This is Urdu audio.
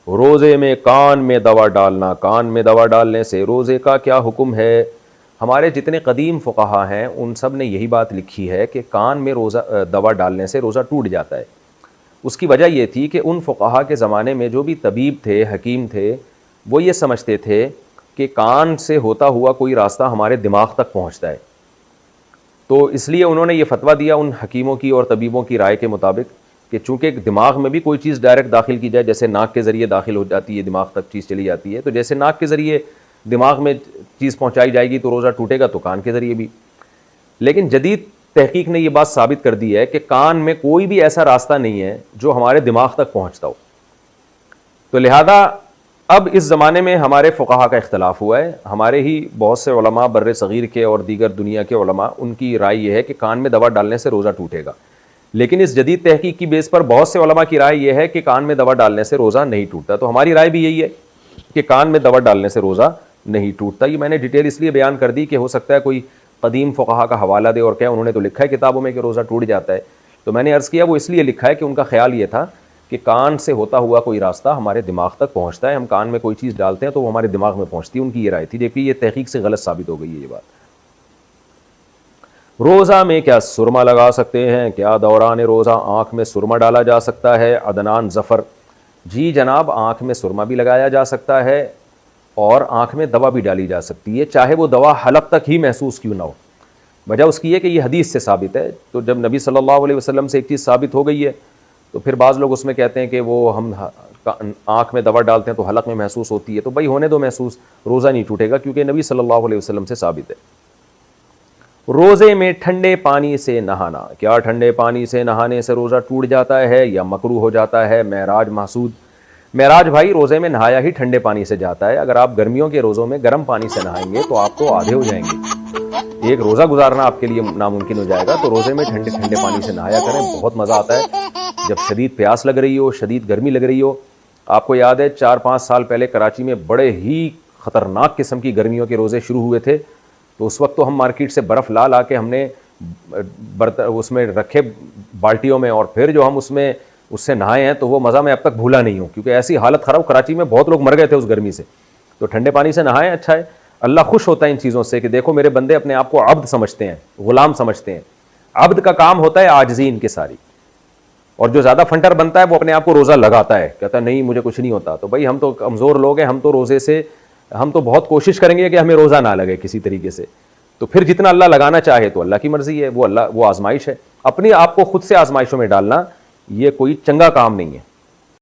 روزے میں کان میں دوا ڈالنا، کان میں دوا ڈالنے سے روزے کا کیا حکم ہے؟ ہمارے جتنے قدیم فقہا ہیں ان سب نے یہی بات لکھی ہے کہ کان میں دوا ڈالنے سے روزہ ٹوٹ جاتا ہے۔ اس کی وجہ یہ تھی کہ ان فقہا کے زمانے میں جو بھی طبیب تھے، حکیم تھے، وہ یہ سمجھتے تھے کہ کان سے ہوتا ہوا کوئی راستہ ہمارے دماغ تک پہنچتا ہے، تو اس لیے انہوں نے یہ فتویٰ دیا ان حکیموں کی اور طبیبوں کی رائے کے مطابق کہ چونکہ دماغ میں بھی کوئی چیز ڈائریکٹ داخل کی جائے، جیسے ناک کے ذریعے داخل ہو جاتی ہے، دماغ تک چیز چلی جاتی ہے، تو جیسے ناک کے ذریعے دماغ میں چیز پہنچائی جائے گی تو روزہ ٹوٹے گا، تو کان کے ذریعے بھی۔ لیکن جدید تحقیق نے یہ بات ثابت کر دی ہے کہ کان میں کوئی بھی ایسا راستہ نہیں ہے جو ہمارے دماغ تک پہنچتا ہو، تو لہذا اب اس زمانے میں ہمارے فقہا کا اختلاف ہوا ہے۔ ہمارے ہی بہت سے علماء بر صغیر کے اور دیگر دنیا کے علماء، ان کی رائے یہ ہے کہ کان میں دوا ڈالنے سے روزہ ٹوٹے گا، لیکن اس جدید تحقیق کی بیس پر بہت سے علماء کی رائے یہ ہے کہ کان میں دوا ڈالنے سے روزہ نہیں ٹوٹتا۔ تو ہماری رائے بھی یہی ہے کہ کان میں دوا ڈالنے سے روزہ نہیں ٹوٹتا۔ یہ میں نے ڈیٹیل اس لیے بیان کر دی کہ ہو سکتا ہے کوئی قدیم فقہا کا حوالہ دے اور کیا انہوں نے تو لکھا ہے کتابوں میں کہ روزہ ٹوٹ جاتا ہے، تو میں نے عرض کیا وہ اس لیے لکھا ہے کہ ان کا خیال یہ تھا کہ کان سے ہوتا ہوا کوئی راستہ ہمارے دماغ تک پہنچتا ہے، ہم کان میں کوئی چیز ڈالتے ہیں تو وہ ہمارے دماغ میں پہنچتی ہے، ان کی یہ رائے تھی، جبکہ یہ تحقیق سے غلط ثابت ہو گئی ہے یہ بات۔ روزہ میں کیا سرما لگا سکتے ہیں؟ کیا دوران روزہ آنکھ میں سرما ڈالا جا سکتا ہے؟ عدنان ظفر: جی جناب، آنکھ میں سرما بھی لگایا جا سکتا ہے اور آنکھ میں دوا بھی ڈالی جا سکتی ہے، چاہے وہ دوا حلق تک ہی محسوس کیوں نہ ہو۔ وجہ اس کی ہے کہ یہ حدیث سے ثابت ہے، تو جب نبی صلی اللہ علیہ وسلم سے ایک چیز ثابت ہو گئی ہے تو پھر بعض لوگ اس میں کہتے ہیں کہ وہ ہم آنکھ میں دوا ڈالتے ہیں تو حلق میں محسوس ہوتی ہے، تو بھائی ہونے دو محسوس، روزہ نہیں ٹوٹے گا کیونکہ نبی صلی اللہ علیہ وسلم سے ثابت ہے۔ روزے میں ٹھنڈے پانی سے نہانا، کیا ٹھنڈے پانی سے نہانے سے روزہ ٹوٹ جاتا ہے یا مکروہ ہو جاتا ہے؟ معراج محسود: معراج بھائی روزے میں نہایا ہی ٹھنڈے پانی سے جاتا ہے، اگر آپ گرمیوں کے روزوں میں گرم پانی سے نہائیں گے تو آپ تو آدھے ہو جائیں گے، ایک روزہ گزارنا آپ کے لیے ناممکن ہو جائے گا۔ تو روزے میں ٹھنڈے ٹھنڈے پانی سے نہایا کریں، بہت مزہ آتا ہے جب شدید پیاس لگ رہی ہو، شدید گرمی لگ رہی ہو۔ آپ کو یاد ہے 4-5 سال پہلے کراچی میں بڑے ہی خطرناک قسم کی گرمیوں کے روزے شروع ہوئے تھے، تو اس وقت تو ہم مارکیٹ سے برف لا کے ہم نے اس میں رکھے بالٹیوں میں، اور پھر جو ہم اس سے نہائے ہیں تو وہ مزہ میں اب تک بھولا نہیں ہوں، کیونکہ ایسی حالت خراب، کراچی میں بہت لوگ مر گئے تھے اس گرمی سے۔ تو ٹھنڈے پانی سے نہائیں، اچھا ہے، اللہ خوش ہوتا ہے ان چیزوں سے کہ دیکھو میرے بندے اپنے آپ کو عبد سمجھتے ہیں، غلام سمجھتے ہیں۔ عبد کا کام ہوتا ہے عاجزی ان کے ساری، اور جو زیادہ فنٹر بنتا ہے وہ اپنے آپ کو روزہ لگاتا ہے، کہتا ہے نہیں مجھے کچھ نہیں ہوتا۔ تو بھائی ہم تو کمزور لوگ ہیں، ہم تو روزے سے ہم تو بہت کوشش کریں گے کہ ہمیں روزہ نہ لگے کسی طریقے سے، تو پھر جتنا اللہ لگانا چاہے تو اللہ کی مرضی ہے، وہ آزمائش ہے، اپنے آپ کو خود سے آزمائشوں میں ڈالنا یہ کوئی چنگا کام نہیں ہے۔